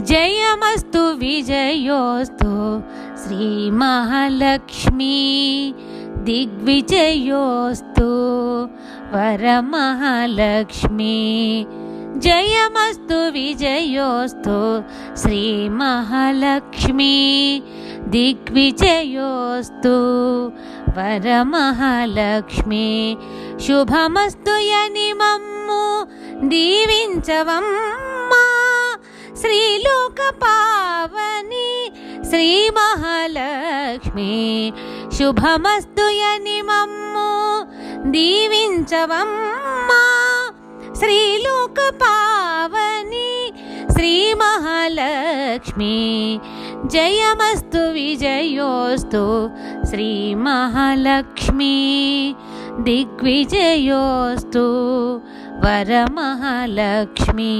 జయమస్తు విజయోస్తు శ్రీ మహాలక్ష్మీ దిగ్విజయోస్తు వరమహాలక్ష్మీ జయమస్తు విజయోస్తు శ్రీ మహాలక్ష్మీ దిగ్విజయోస్తు వరమహాలక్ష్మీ శుభమస్తు యని మమ్ము దీవించవమ్మా శ్రీలోక పావని శ్రీ మహాలక్ష్మీ శుభమస్తు యని మమ్ము దీవించవమ్మా శ్రీలోక పావని శ్రీ మహాలక్ష్మీ జయమస్తు విజయోస్తు శ్రీ మహాలక్ష్మీ దిగ్విజయోస్తు వరమహాలక్ష్మీ.